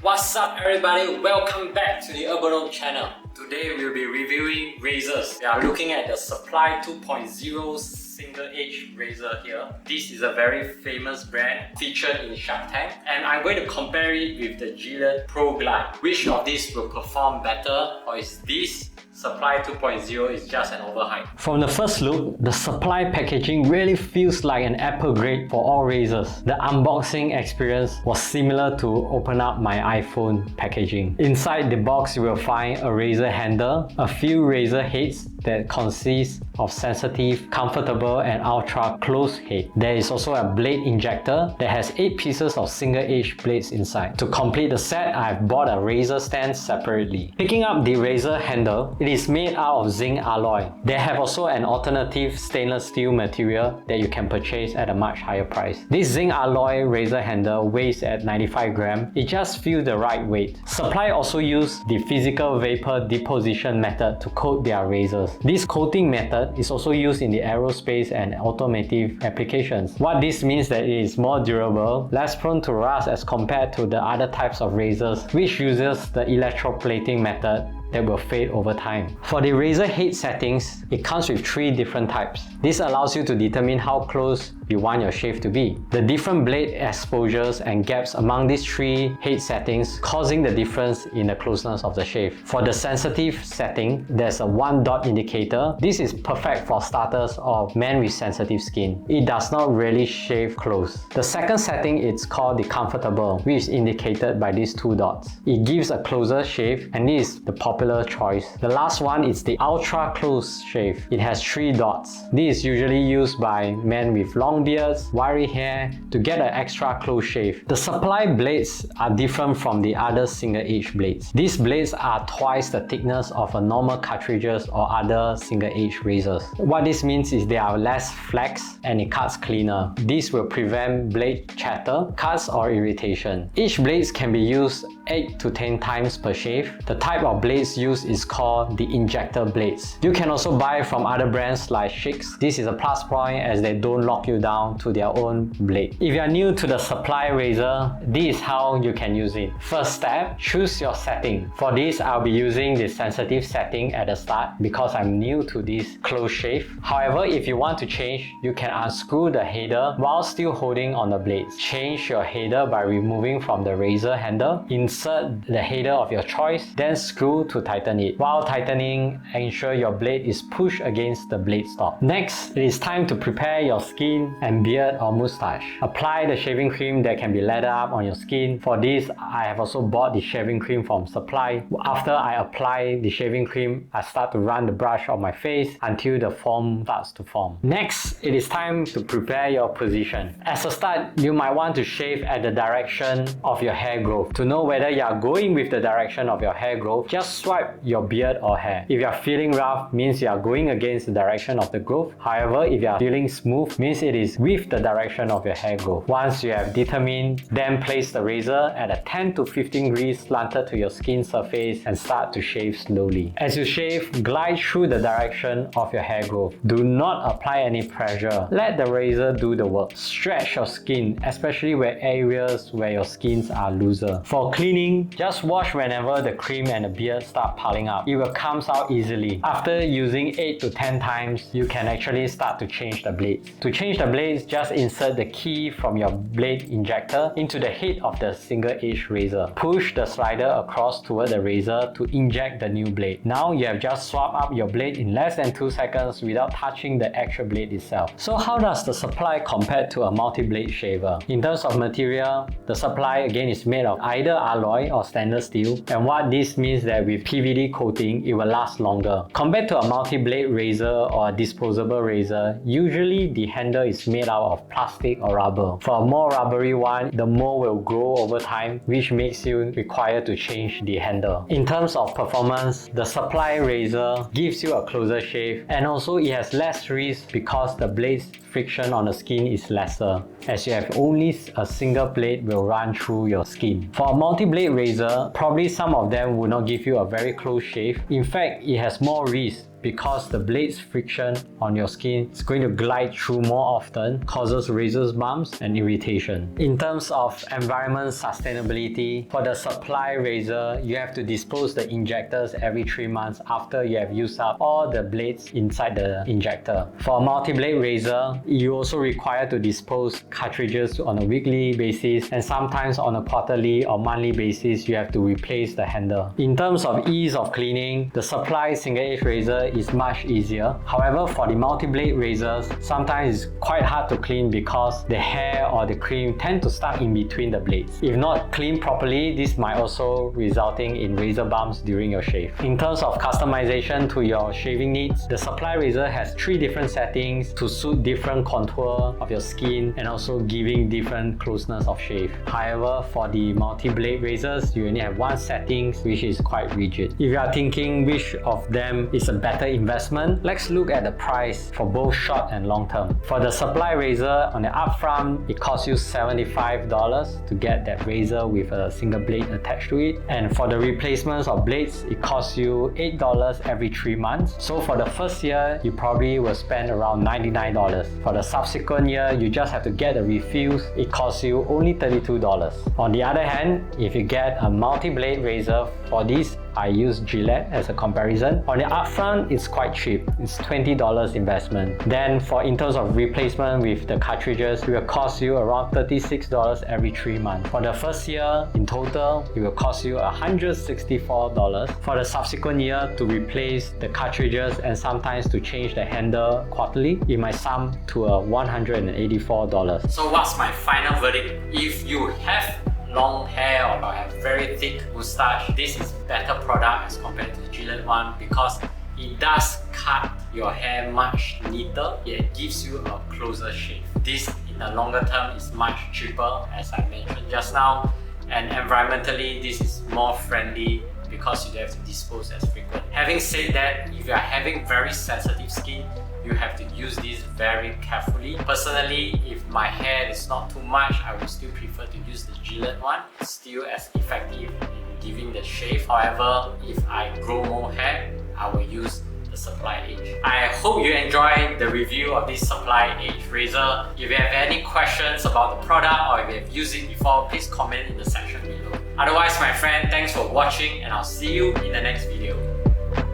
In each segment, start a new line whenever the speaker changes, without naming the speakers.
What's up everybody, welcome back to the Untitled channel. Today we'll be reviewing razors. We are looking at the Supply 2.0 single edge razor here. This is a very famous brand featured in Shark Tank, and I'm going to compare it with the Gillette Proglide. Which of these will perform better, or is this Supply 2.0 is just an overhype? From the first look, the Supply packaging really feels like an Apple grade for all razors. The unboxing experience was similar to open up my iPhone packaging. Inside the box, you will find a razor handle, a few razor heads that consist of sensitive, comfortable and ultra close head. There is also a blade injector that has 8 pieces of single edge blades inside. To complete the set, I've bought a razor stand separately. Picking up the razor handle, it is made out of zinc alloy. They have also an alternative stainless steel material that you can purchase at a much higher price. This zinc alloy razor handle weighs at 95 grams. It just feels the right weight. Supply also use the physical vapor deposition method to coat their razors. This coating method is also used in the aerospace and automotive applications. What this means that it is more durable, less prone to rust as compared to the other types of razors which uses the electroplating method that will fade over time. For the razor head settings, it comes with 3 different types. This allows you to determine how close you want your shave to be. The different blade exposures and gaps among these 3 head settings causing the difference in the closeness of the shave. For the sensitive setting, there's a 1 dot indicator. This is perfect for starters or men with sensitive skin. It does not really shave close. The second setting is called the comfortable, which is indicated by these 2 dots. It gives a closer shave, and this is the popular choice. The last one is the ultra close shave. It has 3 dots. This is usually used by men with long beards, wiry hair to get an extra close shave. The Supply blades are different from the other single edge blades. These blades are twice the thickness of a normal cartridges or other single edge razors. What this means is they are less flex and it cuts cleaner. This will prevent blade chatter, cuts or irritation. Each blades can be used 8 to 10 times per shave. The type of blades used is called the injector blades. You can also buy from other brands like Chimps. This is a plus point as they don't lock you down to their own blade. If you are new to the Supply razor, this is how you can use it. First step, choose your setting. For this, I'll be using the sensitive setting at the start because I'm new to this close shave. However, if you want to change, you can unscrew the header while still holding on the blades. Change your header by removing from the razor handle. Insert the header of your choice, then screw to tighten it. While tightening, ensure your blade is pushed against the blade stop. Next, it is time to prepare your skin and beard or mustache. Apply the shaving cream that can be lathered up on your skin. For this, I have also bought the shaving cream from Supply. After I apply the shaving cream, I start to run the brush on my face until the foam starts to form. Next, it is time to prepare your position. As a start, you might want to shave at the direction of your hair growth. To know whether you are going with the direction of your hair growth, just swipe your beard or hair. If you are feeling rough, means you are going against the direction of the growth. However, if you are feeling smooth, means it is with the direction of your hair growth. Once you have determined, then place the razor at a 10 to 15 degrees slanted to your skin surface and start to shave slowly. As you shave, glide through the direction of your hair growth. Do not apply any pressure. Let the razor do the work. Stretch your skin, especially where areas where your skins are looser. For cleaning, just wash whenever the cream and the beard start piling up. It will come out easily. After using 8 to 10 times, you can actually start to change the blades. To change the blades, just insert the key from your blade injector into the head of the single edge razor. Push the slider across toward the razor to inject the new blade. Now you have just swapped up your blade in less than 2 seconds without touching the actual blade itself. So how does the Supply compare to a multi-blade shaver? In terms of material, the Supply again is made of either alloy or stainless steel, and what this means that with PVD coating, it will last longer. Compared to a multi-blade razor or a disposable razor, usually the handle is made out of plastic or rubber. For a more rubbery one, the mold will grow over time, which makes you require to change the handle. In terms of performance, the Supply razor gives you a closer shave, and also it has less risk because the blade's friction on the skin is lesser, as you have only a single blade will run through your skin. For a multi-blade razor, probably some of them will not give you a very close shave. In fact, it has more risk because the blade's friction on your skin is going to glide through more often, causes razor bumps and irritation. In terms of environment sustainability, for the supply razor, you have to dispose the injectors every 3 months after you have used up all the blades inside the injector. For a multi-blade razor, you also require to dispose cartridges on a weekly basis, and sometimes on a quarterly or monthly basis you have to replace the handle. In terms of ease of cleaning, the supply single edge razor is much easier. However, for the multi-blade razors, sometimes it's quite hard to clean because the hair or the cream tend to stuck in between the blades. If not cleaned properly, this might also resulting in razor bumps during your shave. In terms of customization to your shaving needs, the supply razor has 3 different settings to suit different contour of your skin and also giving different closeness of shave. However, for the multi-blade razors, you only have 1 setting which is quite rigid. If you are thinking which of them is a better investment, let's look at the price for both short and long term. For the supply razor, on the upfront, it costs you $75 to get that razor with a single blade attached to it, and for the replacements of blades, it costs you $8 every 3 months. So for the first year, you probably will spend around $99. For the subsequent year, you just have to get the refills. It costs you only $32. On the other hand, if you get a multi-blade razor, for this I use Gillette as a comparison. On the upfront, it's quite cheap. It's $20 investment. Then in terms of replacement with the cartridges, it will cost you around $36 every 3 months. For the first year, in total, it will cost you $164. For the subsequent year, to replace the cartridges and sometimes to change the handle quarterly, it might sum to $184. So what's my final verdict? If you have long hair or have very thick moustache, this is better product as compared to the Gillette one because it does cut your hair much neater. It gives you a closer shave. This in the longer term is much cheaper, as I mentioned just now, and environmentally this is more friendly because you don't have to dispose as frequent. Having said that, if you are having very sensitive skin, you have to use this very carefully. Personally, if my hair is not too much, I would still prefer to use the Gillette one. It's still as effective in giving the shave. However, if I grow more hair, I will use the Supply Edge. I hope you enjoyed the review of this Supply Edge razor. If you have any questions about the product or if you have used it before, please comment in the section below. Otherwise, my friend, thanks for watching and I'll see you in the next video.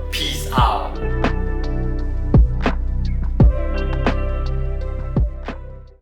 Peace out.